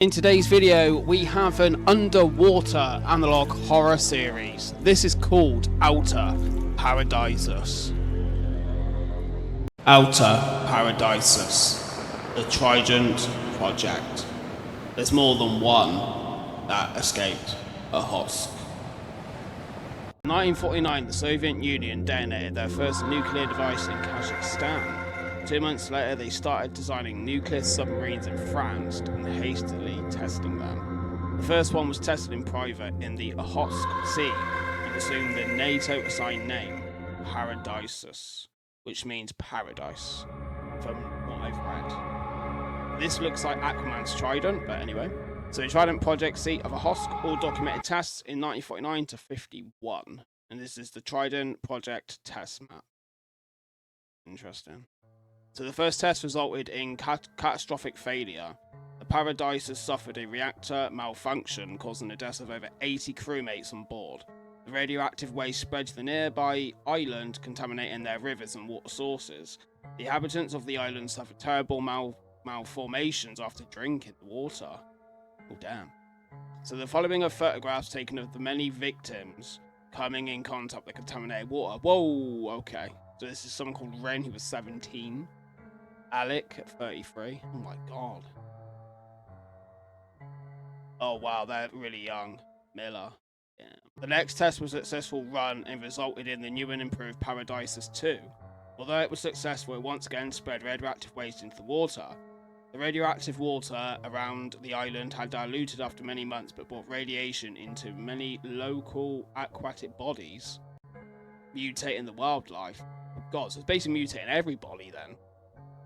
In today's video, we have an underwater analog horror series. This is called ALTA Paradisus. ALTA Paradisus, the Trident Project. There's more than one that escaped a husk. In 1949, the Soviet Union detonated their first nuclear device in Kazakhstan. 2 months later, they started designing nuclear submarines in France and hastily testing them. The first one was tested in private in the Okhotsk Sea and assumed the NATO-assigned name Paradisus, which means paradise, from what I've read. This looks like Aquaman's trident, but anyway. So the Trident Project seat of Okhotsk, all documented tests in 1949 to 51. And this is the Trident Project test map. Interesting. So the first test resulted in catastrophic failure. The Paradisus suffered a reactor malfunction, causing the deaths of over 80 crewmates on board. The radioactive waste spread to the nearby island, contaminating their rivers and water sources. The inhabitants of the island suffered terrible malformations after drinking the water. Oh, damn. So the following are photographs taken of the many victims coming in contact with contaminated water. Whoa, okay. So this is someone called Ren, who was 17. Alec at 33. Oh my god. Oh wow, they're really young. Miller. Yeah. The next test was a successful run and resulted in the new and improved Paradisus 2. Although it was successful, it once again spread radioactive waste into the water. The radioactive water around the island had diluted after many months, but brought radiation into many local aquatic bodies, mutating the wildlife. Oh god, so it's basically mutating everybody then.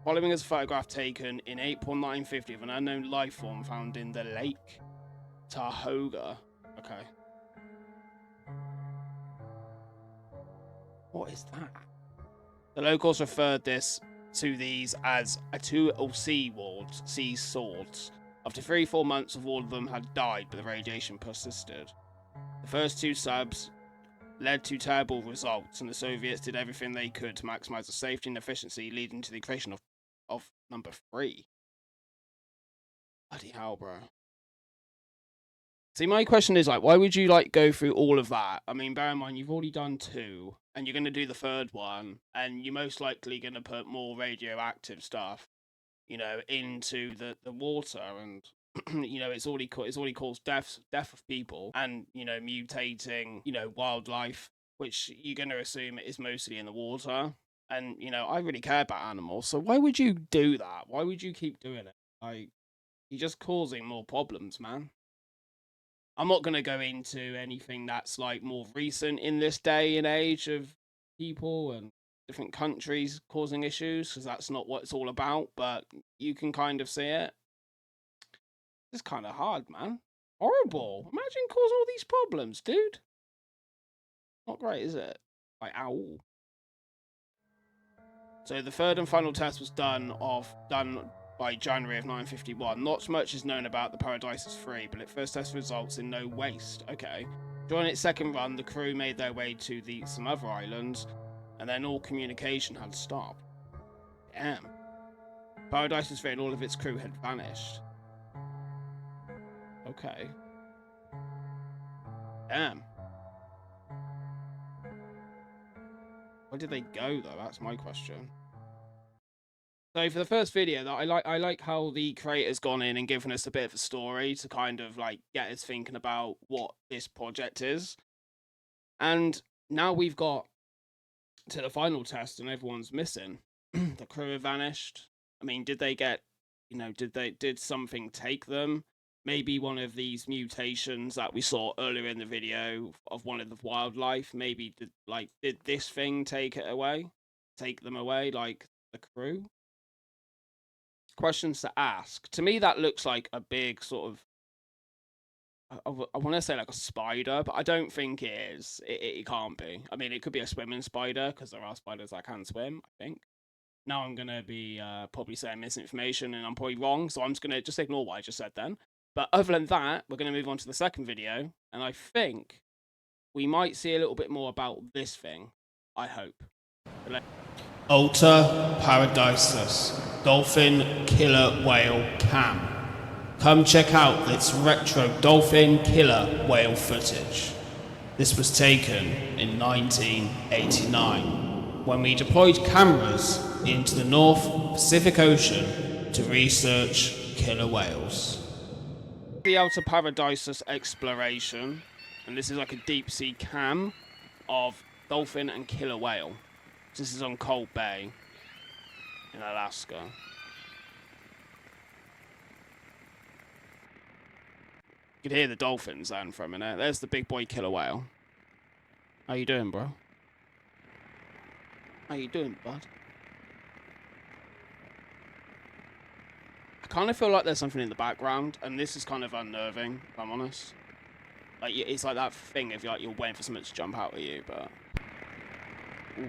Following is a photograph taken in April 1950 of an unknown life form found in the lake Tahoga. Okay. What is that? The locals referred to these as two sea swords. After 3-4 months of all of them had died, but the radiation persisted. The first two subs led to terrible results, and the Soviets did everything they could to maximize the safety and efficiency, leading to the creation of number 3. Bloody hell, bro. See, my question is, like, why would you, like, go through all of that? I mean, bear in mind, you've already done 2, and you're going to do the 3rd one, and you're most likely going to put more radioactive stuff, you know, into the water, and, you know, it's already caused death of people, and, you know, mutating, you know, wildlife, which you're going to assume is mostly in the water. And, you know, I really care about animals, so why would you do that? Why would you keep doing it? Like, you're just causing more problems, man. I'm not going to go into anything that's, like, more recent in this day and age of people and different countries causing issues, because that's not what it's all about, but you can kind of see it. It's kind of hard, man. Horrible. Imagine causing all these problems, dude. Not great, is it? Like, ow. So the 3rd and final test was done by January of 1951. Not much is known about the Paradisus 3, but its first test results in no waste. Okay. During its 2nd run, the crew made their way to some other islands, and then all communication had stopped. Damn. Paradisus 3 and all of its crew had vanished. Okay. Damn. Where did they go, though? That's my question. So for the first video, I like how the creator's gone in and given us a bit of a story to kind of, like, get us thinking about what this project is. And now we've got to the final test and everyone's missing. The crew have vanished. I mean, did they get, you know, did something take them? Maybe one of these mutations that we saw earlier in the video of one of the wildlife, maybe did this thing take them away, like the crew? Questions to ask. To me, that looks like a big sort of, I want to say like a spider, but I don't think it is. It can't be. I mean, it could be a swimming spider, because there are spiders that can swim, I think. Now I'm going to be probably saying misinformation, and I'm probably wrong, so I'm just going to just ignore what I just said then. But other than that, we're going to move on to the 2nd video, and I think we might see a little bit more about this thing. I hope. ALTA Paradisus, Dolphin Killer Whale Cam. Come check out this retro dolphin killer whale footage. This was taken in 1989 when we deployed cameras into the North Pacific Ocean to research killer whales. The ALTA PARADISUS exploration, and this is like a deep sea cam of dolphin and killer whale. This is on Cold Bay in Alaska. You could hear the dolphins then for a minute. There's the big boy killer whale. How you doing, bro? How you doing, bud? I kind of feel like there's something in the background, and this is kind of unnerving, if I'm honest. Like, it's like that thing if you're waiting for something to jump out at you, but... Ooh.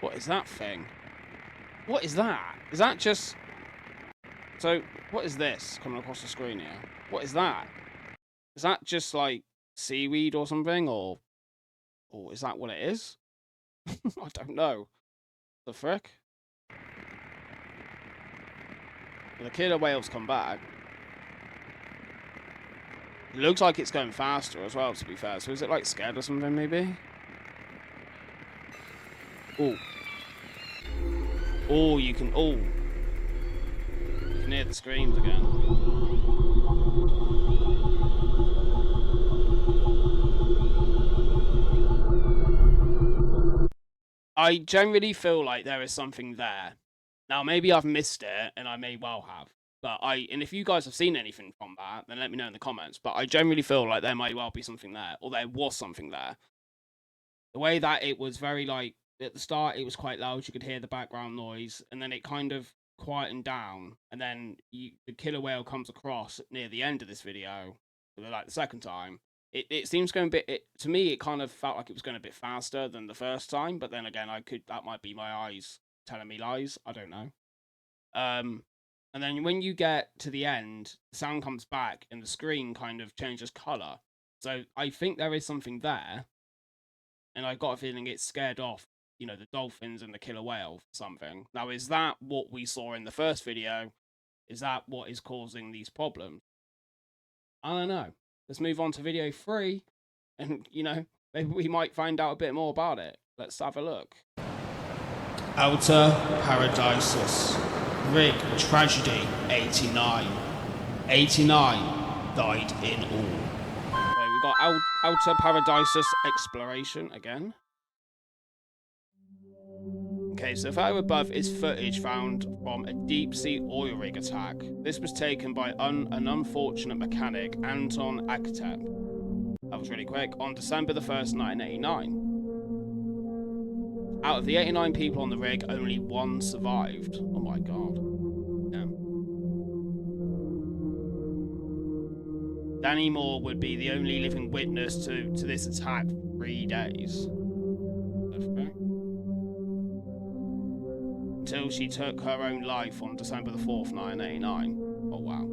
What is that thing? What is that? Is that just... So, what is this coming across the screen here? What is that? Is that just, like, seaweed or something? Or is that what it is? I don't know. The frick? The killer whales come back. It looks like it's going faster as well, to be fair. So is it, like, scared or something, maybe? Oh. Oh, you can... Oh. You can hear the screams again. I generally feel like there is something there. Now, maybe I've missed it, and I may well have. But and if you guys have seen anything from that, then let me know in the comments. But I generally feel like there might well be something there, or there was something there. The way that it was very, like, at the start, it was quite loud. You could hear the background noise, and then it kind of quietened down. And then the killer whale comes across near the end of this video, like the second time. It seems going a bit. To me, it kind of felt like it was going a bit faster than the first time. But then again, that might be my eyes telling me lies. I don't know. And then when you get to the end, the sound comes back, and the screen kind of changes color. So I think there is something there, and I got a feeling it's scared off, you know, the dolphins and the killer whale for something. Now, is that what we saw in the first video? Is that what is causing these problems? I don't know. Let's move on to video 3, and, you know, maybe we might find out a bit more about it. Let's have a look. ALTA PARADISUS. Rig Tragedy 89. 89 died in all. So we got ALTA PARADISUS exploration again. Okay, so photo above is footage found from a deep-sea oil rig attack. This was taken by an unfortunate mechanic, Anton Akatep. That was really quick. On December the 1st, 1989. Out of the 89 people on the rig, only one survived. Oh my god. Damn. Danny Moore would be the only living witness to this attack for 3 days. Okay. Until she took her own life on December the 4th, 1989. Oh, wow.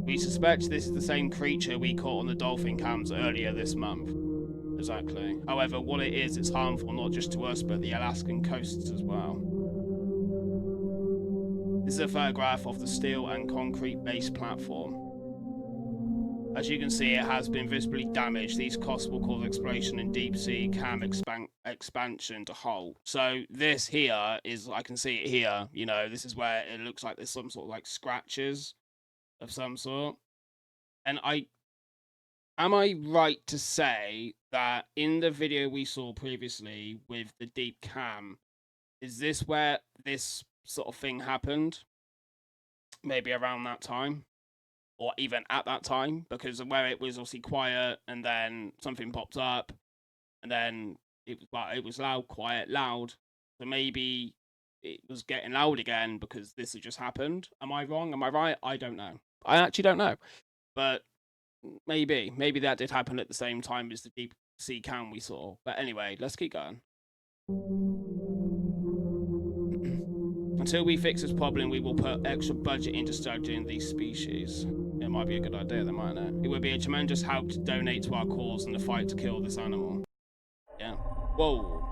We suspect this is the same creature we caught on the dolphin cams earlier this month. Exactly. However, what it is, it's harmful not just to us, but the Alaskan coasts as well. This is a photograph of the steel and concrete base platform. As you can see, it has been visibly damaged. These costs will cause exploration in deep sea cam expansion to halt. So this here is, I can see it here, you know, this is where it looks like there's some sort of like scratches of some sort. And am I right to say that in the video we saw previously with the deep cam, is this where this sort of thing happened? Maybe around that time? Or even at that time, because where it was obviously quiet, and then something popped up, and then it was loud, quiet, loud. So maybe it was getting loud again because this had just happened. Am I wrong? Am I right? I don't know. I actually don't know. But maybe that did happen at the same time as the deep sea cam we saw. But anyway, let's keep going. Until we fix this problem, we will put extra budget into studying these species. It might be a good idea, then, mightn't it? It would be a tremendous help to donate to our cause in the fight to kill this animal. Yeah. Whoa.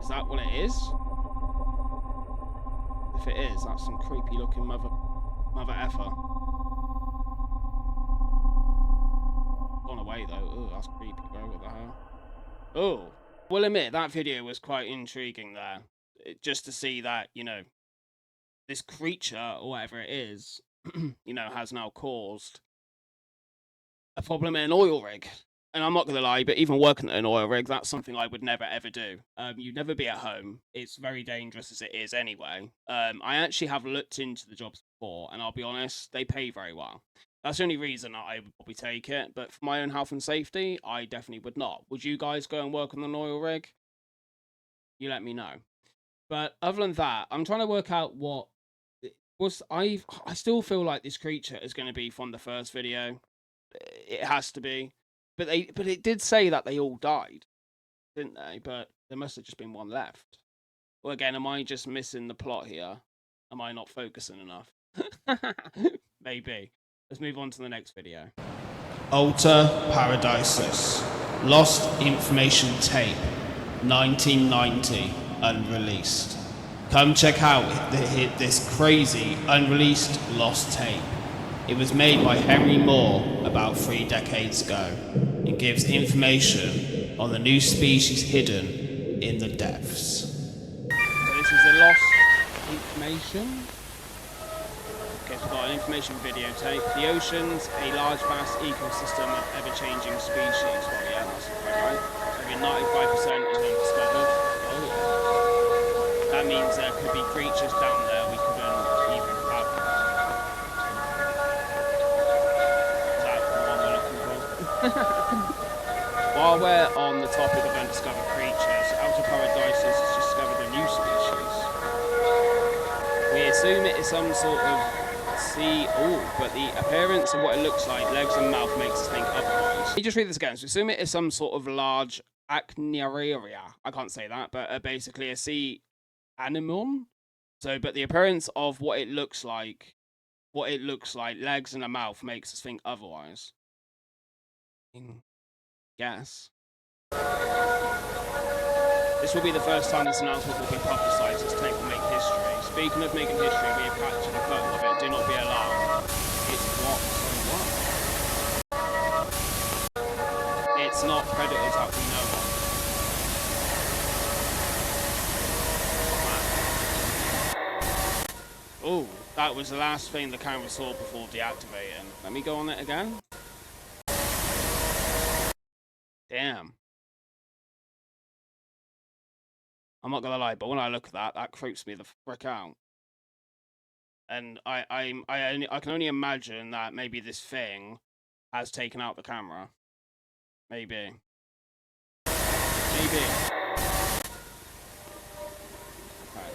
Is that what it is? If it is, that's some creepy looking mother effer. Gone away though. Oh, that's creepy, bro. What the hell? Oh. We'll admit that video was quite intriguing there. Just to see that, you know, this creature, or whatever it is, you know, has now caused a problem in an oil rig. And I'm not going to lie, but even working at an oil rig, that's something I would never ever do. You'd never be at home. It's very dangerous as it is anyway. I actually have looked into the jobs before, and I'll be honest, they pay very well. That's the only reason I would probably take it. But for my own health and safety, I definitely would not. Would you guys go and work on an oil rig? You let me know. But other than that, I'm trying to work out what was. I still feel like this creature is going to be from the first video. It has to be. But it did say that they all died, didn't they? But there must have just been one left. Well, again, am I just missing the plot here? Am I not focusing enough? Maybe. Let's move on to the next video. ALTA PARADISUS. Lost information tape. 1990. Unreleased. Come check out this crazy unreleased lost tape. It was made by Henry Moore about 3 decades ago. It gives information on the new species hidden in the depths. So this is a lost information. Okay, so we've got an information videotape. The ocean's a large, vast ecosystem of ever-changing species. Well, yeah, that's right. Maybe 95% is undiscovered. Oh, yeah. That means there could be creatures down there we couldn't even have. Is that the one we're looking for? While we're on the topic of undiscovered creatures, ALTA PARADISUS has discovered a new species. We assume it is some sort of sea. Oh, but the appearance of what it looks like, legs and mouth, makes us think otherwise. Let me just read this again. So assume it is some sort of large acniaria. I can't say that, but basically a sea anemone. So, but the appearance of what it looks like, legs and a mouth, makes us think otherwise. Guess. This will be the first time this announcement will be publicised. This tape will make history. Speaking of making history, we have captured a photo of it. Do not be alarmed. It's what? So what? It's not predators that we know of. Oh, that was the last thing the camera saw before deactivating. Let me go on it again. Damn. I'm not gonna lie, but when I look at that, that creeps me the frick out. And I can only imagine that maybe this thing has taken out the camera. Maybe. Maybe. Okay.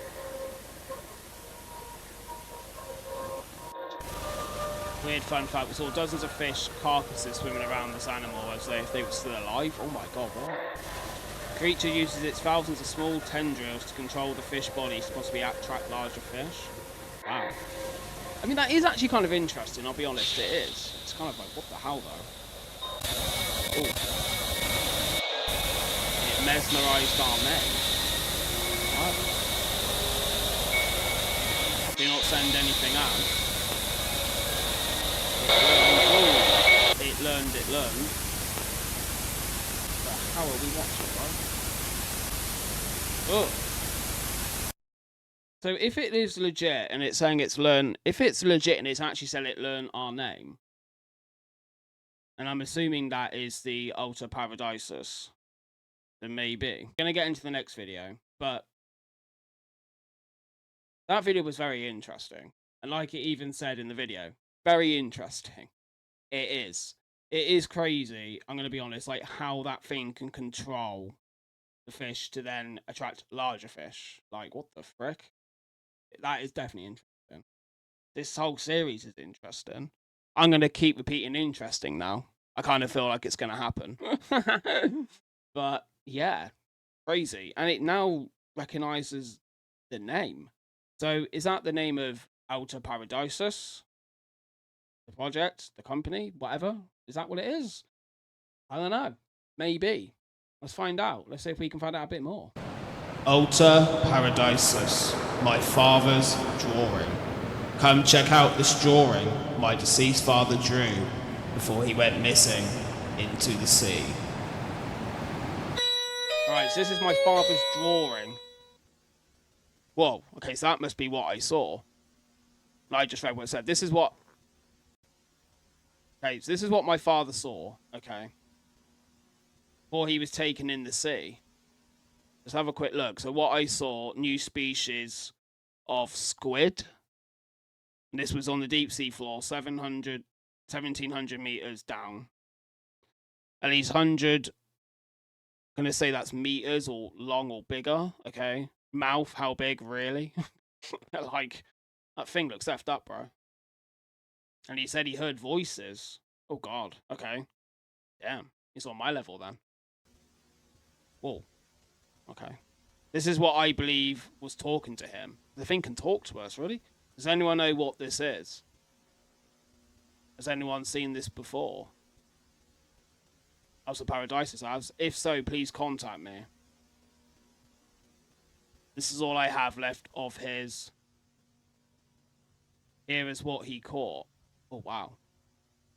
Weird fun fact, we saw dozens of fish carcasses swimming around this animal as if they were still alive. Oh my god, what? The creature uses its thousands of small tendrils to control the fish body to possibly attract larger fish. Wow. I mean, that is actually kind of interesting, I'll be honest, it is. It's kind of like, what the hell, though? Ooh. It mesmerised our men. What? Do not send anything out. It learned. But how are we watching, right? Oh. So if it is legit and it's saying it's learn, if it's legit and it's actually saying it learn our name, and I'm assuming that is the ALTA PARADISUS, then maybe. I'm gonna get into the next video, but that video was very interesting. And like it even said in the video, very interesting. It is. It is crazy, I'm gonna be honest, like how that thing can control the fish to then attract larger fish. Like, what the frick? That is definitely interesting. This whole series is interesting. I'm going to keep repeating interesting now. I kind of feel like it's going to happen. But, yeah. Crazy. And it now recognises the name. So is that the name of ALTA Paradisus? The project, the company, whatever? Is that what it is? I don't know. Maybe. Let's find out. Let's see if we can find out a bit more. ALTA Paradisus, my father's drawing. Come check out this drawing my deceased father drew before he went missing into the sea. Alright, so this is my father's drawing. Whoa, okay, so that must be what I saw. I just read what it said. This is what... Okay, so this is what my father saw, okay. Before he was taken in the sea. Let's have a quick look. So what I saw, new species of squid. And this was on the deep sea floor, 1,700 meters down. At least 100, I'm going to say that's meters or long or bigger, okay? Mouth, how big, really? Like, that thing looks effed up, bro. And he said he heard voices. Oh, God, okay. Damn, he's on my level then. Whoa, okay. This is what I believe was talking to him. The thing can talk to us, really? Does anyone know what this is? Has anyone seen this before? ALTA Paradisus has. If so, please contact me. This is all I have left of his. Here is what he caught. Oh, wow.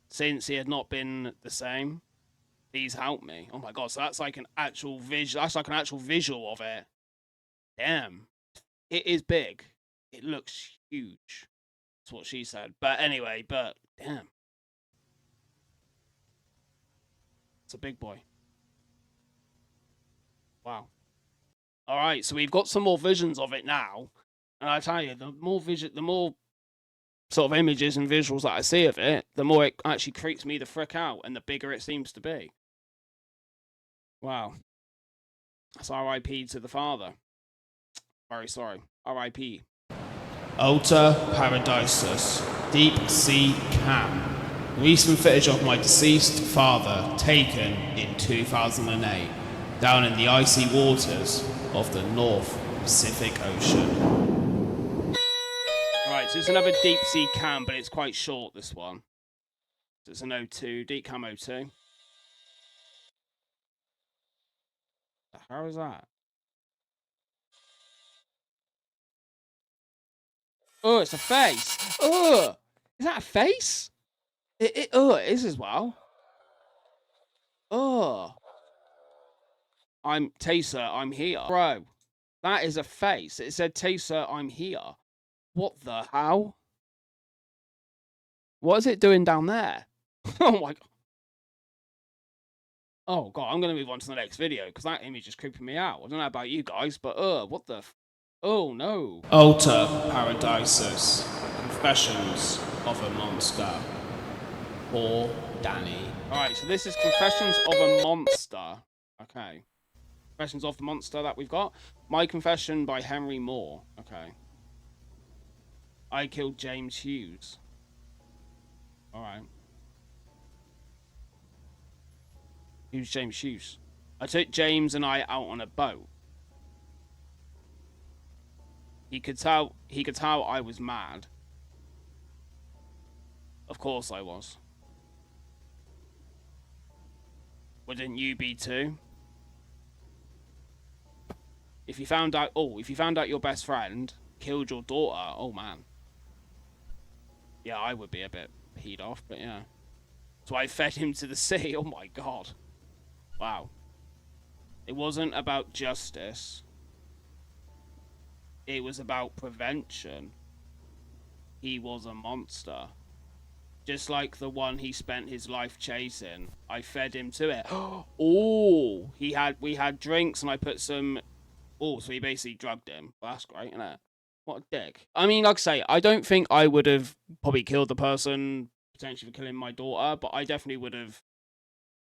Since he had not been the same, please help me. Oh my god, so that's like an actual visual. That's like an actual visual of it. Damn. It is big. It looks huge. That's what she said. But anyway, damn. It's a big boy. Wow. Alright, so we've got some more visions of it now. And I tell you, the more sort of images and visuals that I see of it, the more it actually creeps me the frick out, and the bigger it seems to be. Wow. That's R.I.P. to the father. Very sorry. R.I.P. ALTA Paradisus, deep sea cam. Recent footage of my deceased father taken in 2008, down in the icy waters of the North Pacific Ocean. Right, so it's another deep sea cam, but it's quite short, this one. So it's an O2, deep cam O2. How is that? Oh, it's a face. Oh, is that a face? It is as well. Oh. I'm Taser, I'm here. Bro, that is a face. It said Taser, I'm here. What the hell? What is it doing down there? Oh my god. Oh god, I'm going to move on to the next video because that image is creeping me out. I don't know about you guys, but what the oh no. ALTA Paradisus, Confessions of a Monster. Poor Danny. Alright, so this is Confessions of a Monster. Okay. Confessions of the Monster that we've got. My Confession by Henry Moore. Okay. I killed James Hughes. Alright. Who's James Hughes? I took James and I out on a boat. He could tell I was mad. Of course I was. Wouldn't you be too? If you found out your best friend killed your daughter, oh man. Yeah, I would be a bit peed off, but yeah. So I fed him to the sea. Oh my god. Wow. It wasn't about justice. It was about prevention. He was a monster. Just like the one he spent his life chasing. I fed him to it. Oh, we had drinks and I put some... Oh, so he basically drugged him. Well, that's great, isn't it? What a dick. I mean, like I say, I don't think I would have probably killed the person potentially for killing my daughter, but I definitely would have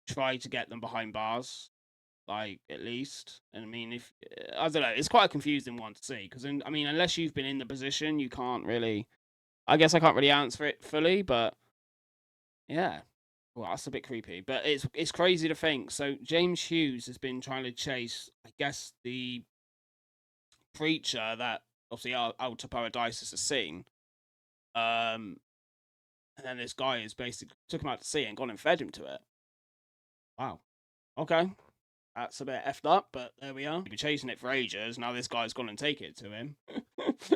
tried to get them behind bars. Like, at least. And I mean, I don't know, it's quite a confusing one to see. Because, I mean, unless you've been in the position, you can't really... I guess I can't really answer it fully, but... Yeah. Well, that's a bit creepy. But it's crazy to think. So, James Hughes has been trying to chase, I guess, the preacher that... obviously ALTA PARADISUS a scene. And then this guy is basically took him out to sea and gone and fed him to it. Wow. Okay. That's a bit effed up, but there we are. We've been chasing it for ages. Now this guy's gone and taken it to him.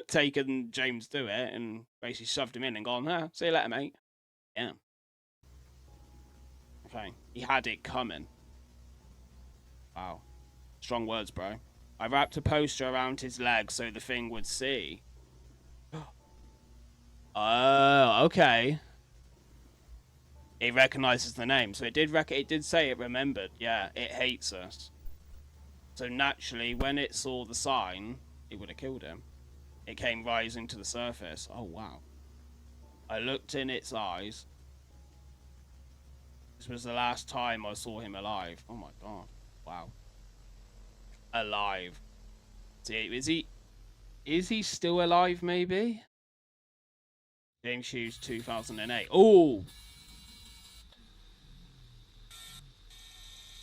Taken James to it and basically shoved him in and gone, see you later, mate. Yeah. Okay. He had it coming. Wow. Strong words, bro. I wrapped a poster around his leg so the thing would see. Oh, okay. It recognizes the name, so it did say it remembered. Yeah, it hates us. So naturally, when it saw the sign, it would have killed him. It came rising to the surface. Oh wow! I looked in its eyes. This was the last time I saw him alive. Oh my god! Wow. Alive. See, is he still alive? Maybe. James Hughes, 2008. Oh.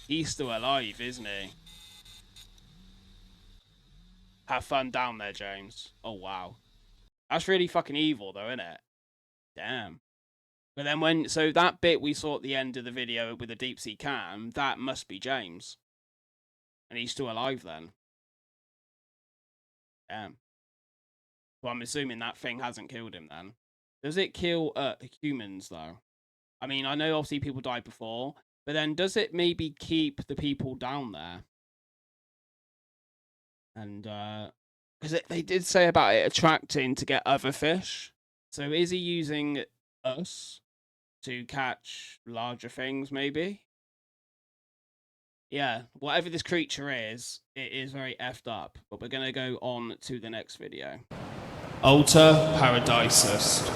He's still alive, isn't he? Have fun down there, James. Oh, wow. That's really fucking evil, though, isn't it? Damn. But then so that bit we saw at the end of the video with the deep sea cam, that must be James. And he's still alive then. Damn. Well, I'm assuming that thing hasn't killed him then. Does it kill humans, though? I mean, I know obviously people died before, but then does it maybe keep the people down there? And, because they did say about it attracting to get other fish. So is he using us to catch larger things, maybe? Yeah, whatever this creature is, it is very effed up. But we're going to go on to the next video. ALTA PARADISUS.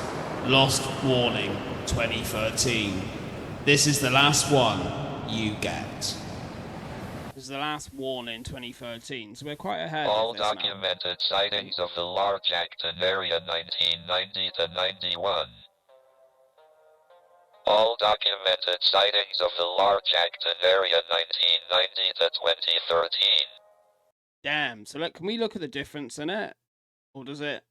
Lost Warning 2013. This is the last one you get. This is the last warning 2013, so we're quite ahead All of this documented now. sightings of the large Acton area 1990 to 91. All documented sightings of the large Acton area 1990 to 2013. Damn, so can we look at the difference in it? Or does it?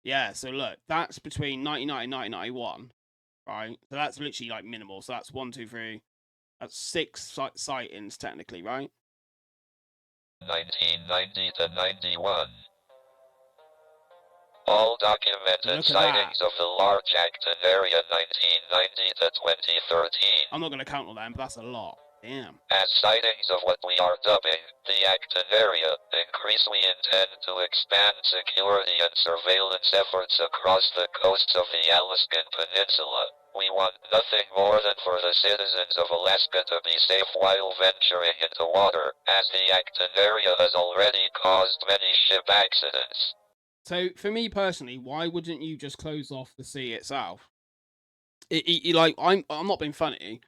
Yeah, so look, that's between 1990 and 1991, right? So that's literally like minimal. So that's 1, 2, 3. That's 6 sightings technically, right? 1990 to 91. All documented sightings of the large Acton area 1990 to 2013. I'm not going to count all them, but that's a lot. Damn. As sightings of what we are dubbing the Acton area increase, we intend to expand security and surveillance efforts across the coasts of the Alaskan Peninsula. We want nothing more than for the citizens of Alaska to be safe while venturing into water, as the Acton area has already caused many ship accidents. So, for me personally, why wouldn't you just close off the sea itself? Like, I'm not being funny,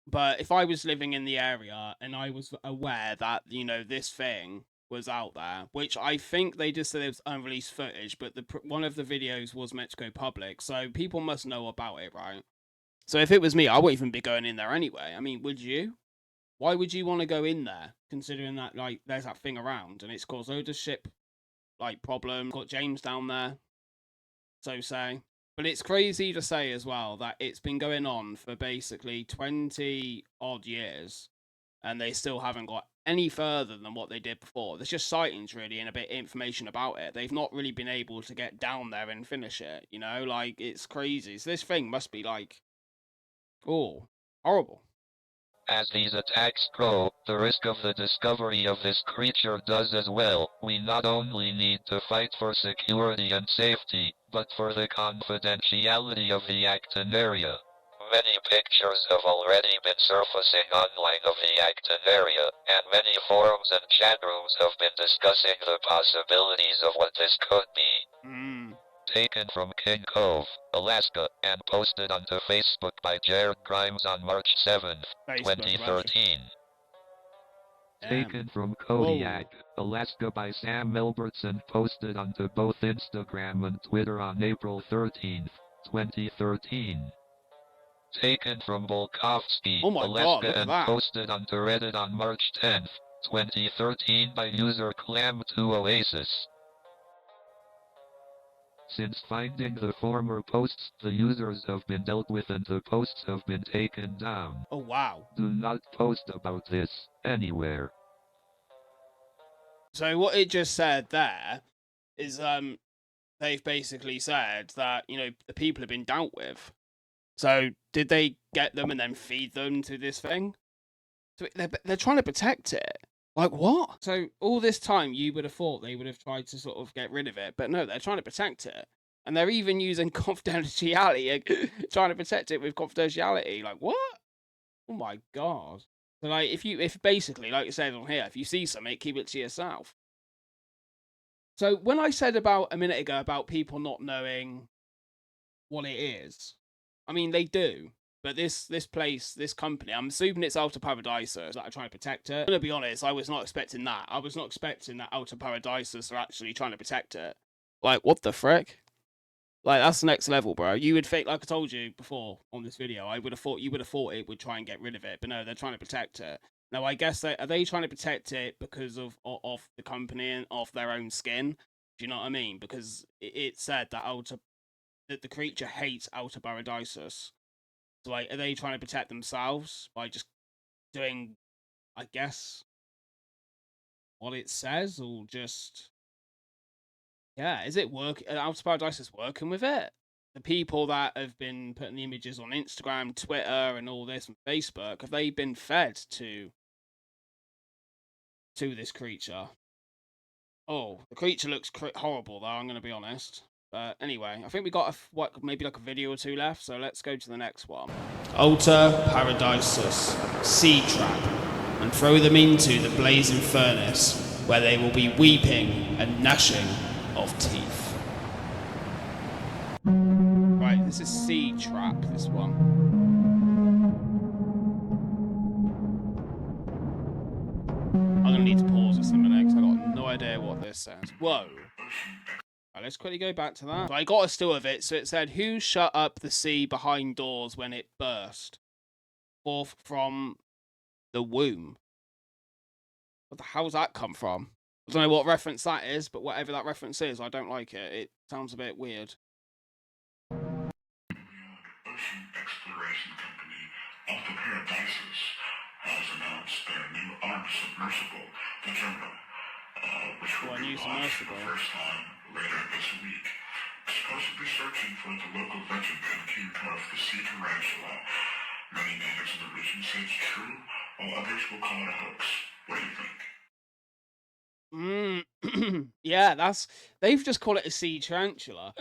but if I was living in the area and I was aware that, you know, this thing was out there, which I think they just said it was unreleased footage, but one of the videos was meant to go public, so people must know about it, right? So if it was me, I wouldn't even be going in there anyway. I mean, would you? Why would you want to go in there, considering that, like, there's that thing around, and it's caused loads of ship, like, problems. Got James down there, so say. But it's crazy to say as well that it's been going on for basically 20 odd years and they still haven't got any further than what they did before. There's just sightings really and a bit of information about it. They've not really been able to get down there and finish it, you know? Like, it's crazy. So this thing must be like, oh, horrible. As these attacks grow, the risk of the discovery of this creature does as well. We not only need to fight for security and safety, but for the confidentiality of the Acton area. Many pictures have already been surfacing online of the Acton area, and many forums and chat rooms have been discussing the possibilities of what this could be. Taken from King Cove, Alaska, and posted onto Facebook by Jared Grimes on March 7th, 2013. Taken from Kodiak, Alaska by Sam Milberts and posted onto both Instagram and Twitter on April 13th, 2013. Taken from Bolkovsky, Alaska, and posted onto Reddit on March 10th, 2013 by user Clam2Oasis. Since finding the former posts, the users have been dealt with and the posts have been taken down. Oh, wow. Do not post about this anywhere. So what it just said there is, they've basically said that, you know, the people have been dealt with. So did they get them and then feed them to this thing? So they're trying to protect it. Like, what? So all this time you would have thought they would have tried to sort of get rid of it, but no, they're trying to protect it. And they're even using confidentiality, trying to protect it with confidentiality. Like, what? Oh my god. So like, if basically, like it says on here, if you see something, keep it to yourself. So when I said about a minute ago about people not knowing what it is, I mean, they do. But this place, this company, I'm assuming it's ALTA PARADISUS that are trying to protect it. I'm going to be honest, I was not expecting that. I was not expecting that ALTA PARADISUS are actually trying to protect it. Like, what the frick? Like, that's the next level, bro. You would think, like I told you before on this video, I would have thought you would have thought it would try and get rid of it. But no, they're trying to protect it. Now, I guess are they trying to protect it because of the company and of their own skin? Do you know what I mean? Because it said that the creature hates ALTA PARADISUS. So, like, are they trying to protect themselves by just doing, I guess, what it says, or just, yeah, is it ALTA PARADISUS working with it? The people that have been putting the images on Instagram, Twitter, and all this, and Facebook, have they been fed to this creature? Oh, the creature looks horrible, though, I'm going to be honest. But anyway, I think we got maybe like a video or two left, so let's go to the next one. ALTA PARADISUS, sea trap, and throw them into the blazing furnace, where they will be weeping and gnashing of teeth. Right, this is sea trap, this one. I'm gonna need to pause this in a minute, because I got no idea what this says. Whoa. Right, let's quickly go back to that. So I got a still of it. So it said, "Who shut up the sea behind doors when it burst forth from the womb?" What the hell's that come from? I don't know what reference that is, but whatever that reference is, I don't like it. It sounds a bit weird. Ocean exploration company ALTA PARADISUS has announced their new armed submersible, the Jonah, which will be launched for the first time later this week. Supposedly searching for the local legend and king of the sea tarantula. Many natives in the region say it's true, while others will call it a hoax. What do you think? Yeah, they've just called it a sea tarantula.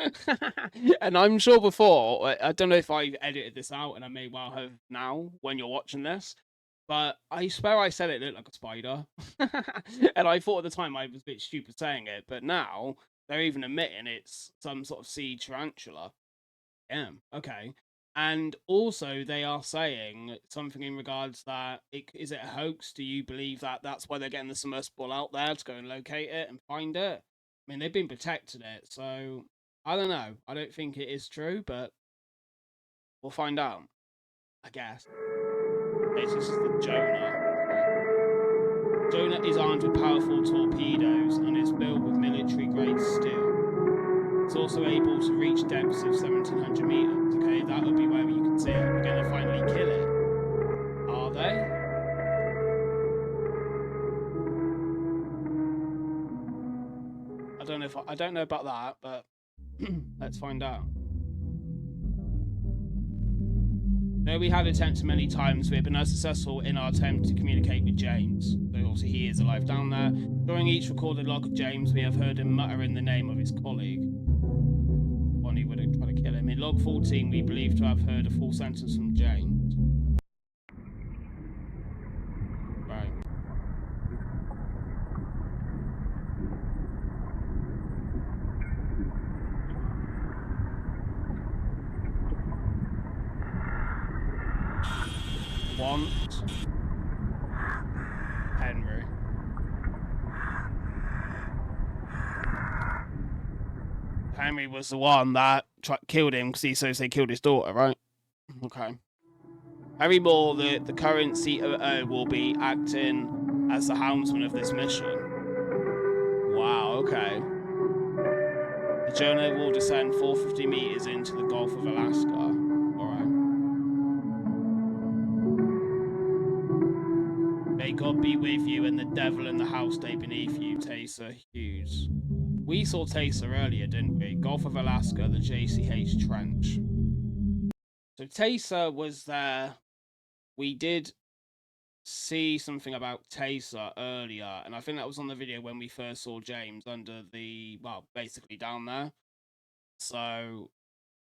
And I'm sure before, I don't know if I've edited this out, and I may well have now when you're watching this, but I swear I said it looked like a spider. And I thought at the time I was a bit stupid saying it, but now they're even admitting it's some sort of sea tarantula. Damn, okay. And also, they are saying something in regards that is it a hoax? Do you believe that that's why they're getting the submersible out there to go and locate it and find it? I mean, they've been protecting it, so I don't know. I don't think it is true, but we'll find out, I guess. Okay, so this is the Jonah. Jonah is armed with powerful torpedoes and is built with military-grade steel. It's also able to reach depths of 1,700 meters. Okay, that would be where you can see it. We're going to finally kill it. Are they? I don't know about that, but let's find out. Though we had attempted many times, we have been unsuccessful in our attempt to communicate with James. So obviously he is alive down there. During each recorded log of James, we have heard him muttering the name of his colleague. Bonnie would have tried to kill him. In log 14, we believe to have heard a full sentence from James. Right. Want Henry. Henry was the one that killed him because he says they killed his daughter, right? Okay. Harry Moore, the current COO, will be acting as the helmsman of this mission. Wow, okay. The Jonah will descend 450 meters into the Gulf of Alaska. Alright. May God be with you and the devil in the house stay beneath you, Taser Hughes. We saw Taser earlier, didn't we? Gulf of Alaska, the JCH Trench. So Taser was there. We did see something about Taser earlier, and I think that was on the video when we first saw James under the, well, basically down there. So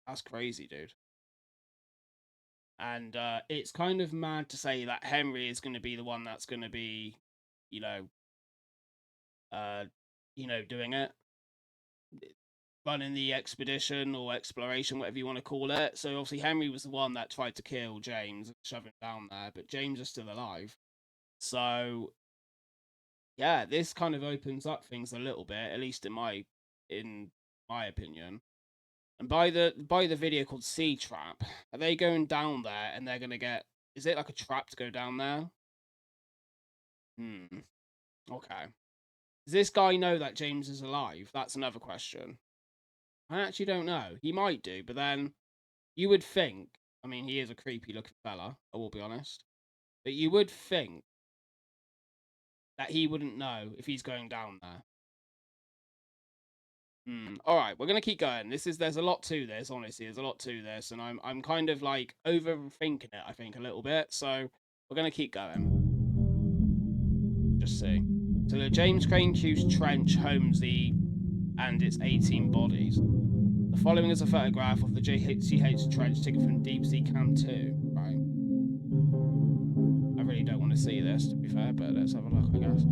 that's crazy, dude. And it's kind of mad to say that Henry is going to be the one that's going to be, you know, doing it, running the expedition or exploration, whatever you want to call it. So obviously Henry was the one that tried to kill James, shove him down there, but James is still alive. So yeah, this kind of opens up things a little bit, at least in my opinion. And by the video called Sea Trap, are they going down there and they're gonna get? Is it like a trap to go down there? Okay. Does this guy know that James is alive? That's another question. I actually don't know. He might do, but then you would think. I mean, he is a creepy looking fella. I will be honest, but you would think that he wouldn't know if he's going down there. All right, we're gonna keep going. There's a lot to this. Honestly, there's a lot to this, and I'm kind of like overthinking it. I think a little bit. So we're gonna keep going. Just see. So the James Crane Hughes Trench homes and its 18 bodies. The following is a photograph of the JCH Trench taken from Deep Sea Cam 2. Right. I really don't want to see this, to be fair, but let's have a look, I guess.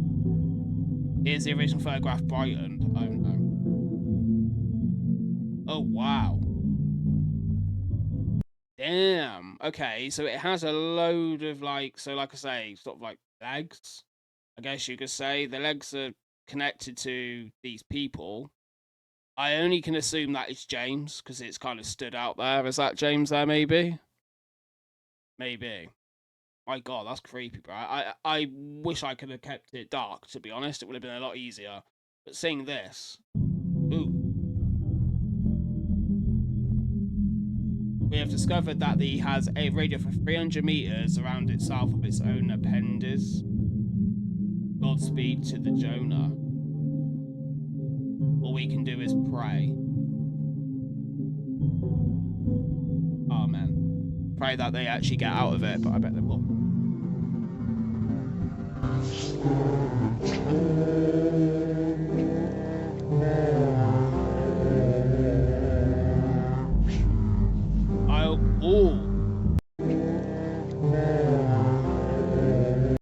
Here's the original photograph, Brighton. Oh no. Oh, wow. Damn. Okay, so it has a load of, like, so like I say, sort of like legs, I guess you could say. The legs are connected to these people. I only can assume that it's James, because it's kind of stood out there. Is that James there, maybe? Maybe. My God, that's creepy, bro. I wish I could have kept it dark, to be honest. It would have been a lot easier. But seeing this... Ooh. We have discovered that he has a radius of 300 meters around itself of its own appendages. Godspeed to the Jonah. All we can do is pray. Amen. Pray that they actually get out of it, but I bet they will.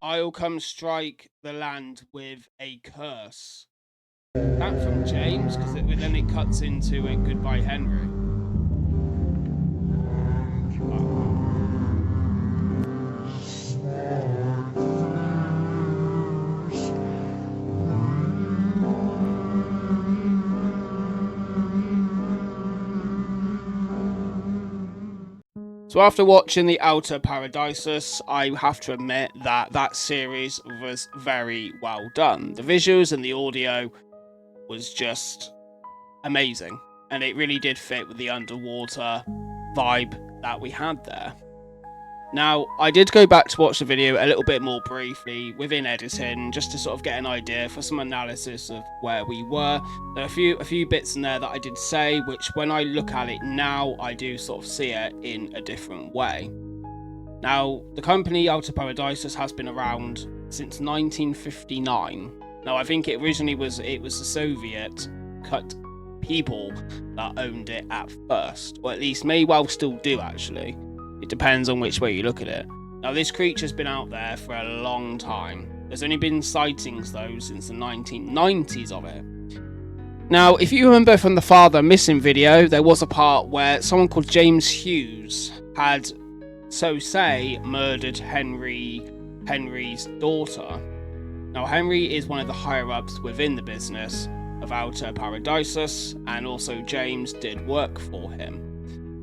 I'll come strike the land with a curse. That from James, because then it cuts into a Goodbye Henry. So after watching the ALTA Paradisus, I have to admit that that series was very well done. The visuals and the audio was just amazing, and it really did fit with the underwater vibe that we had there. Now, I did go back to watch the video a little bit more briefly within editing, just to sort of get an idea for some analysis of where we were. There are a few bits in there that I did say, which when I look at it now, I do sort of see it in a different way. Now, the company ALTA Paradisus has been around since 1959. Now, I think it originally was the Soviet cut people that owned it at first, or at least may well still do actually. It depends on which way you look at it. Now, this creature's been out there for a long time. There's only been sightings, though, since the 1990s of it. Now, if you remember from the Father Missing video, there was a part where someone called James Hughes had, so say, murdered Henry's daughter. Now, Henry is one of the higher-ups within the business of ALTA Paradisus, and also James did work for him.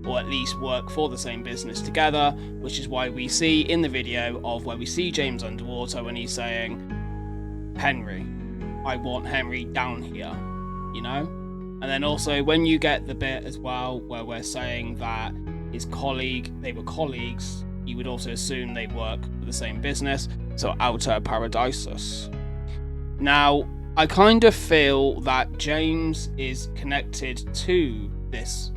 Or at least work for the same business together, which is why we see in the video of where we see James underwater when he's saying, Henry. I want Henry down here, you know? And then also when you get the bit as well where we're saying that his colleague, they were colleagues, you would also assume they work for the same business, so ALTA PARADISUS. Now, I kind of feel that James is connected to this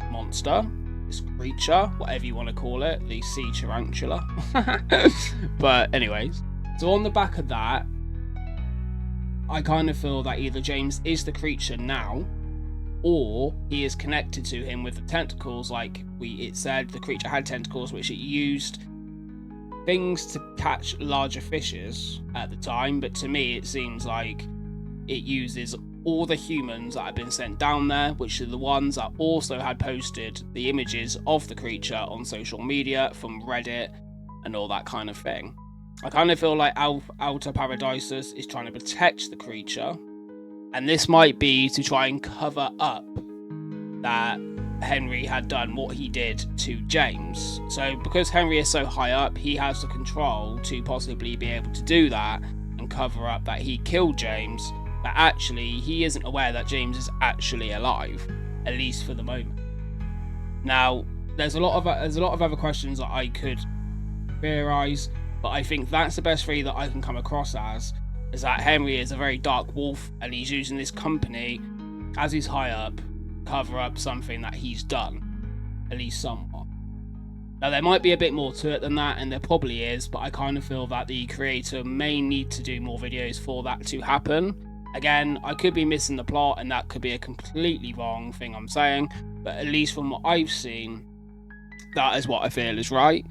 monster, this creature, whatever you want to call it, the sea tarantula. But anyways, so on the back of that, I kind of feel that either James is the creature now, or he is connected to him with the tentacles. Like it said, the creature had tentacles which it used things to catch larger fishes at the time, but to me it seems like it uses all the humans that have been sent down there, which are the ones that also had posted the images of the creature on social media from Reddit and all that kind of thing. I kind of feel like ALTA PARADISUS is trying to protect the creature, and this might be to try and cover up that Henry had done what he did to James. So because Henry is so high up, he has the control to possibly be able to do that and cover up that he killed James, but actually he isn't aware that James is actually alive, at least for the moment. Now, there's a lot of other questions that I could theorize, but I think that's the best theory that I can come across as, is that Henry is a very dark wolf and he's using this company as he's high up cover up something that he's done, at least somewhat. Now there might be a bit more to it than that, and there probably is, but I kind of feel that the creator may need to do more videos for that to happen. Again, I could be missing the plot and that could be a completely wrong thing I'm saying, but at least from what I've seen, that is what I feel is right.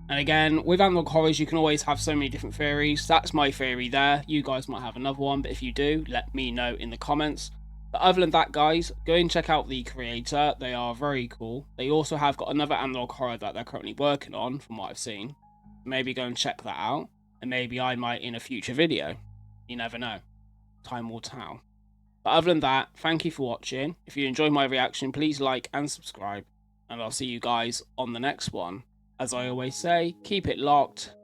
And again, with analog horrors, you can always have so many different theories. That's my theory there. You guys might have another one, but if you do, let me know in the comments. But other than that, guys, go and check out the creator. They are very cool. They also have got another analog horror that they're currently working on, from what I've seen. Maybe go and check that out, and maybe I might in a future video. You never know. Time will tell. But other than that, thank you for watching. If you enjoyed my reaction, please like and subscribe, and I'll see you guys on the next one. As I always say, keep it locked,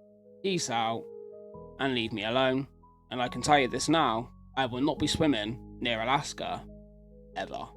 peace out, and leave me alone. And I can tell you this now, I will not be swimming near Alaska, ever.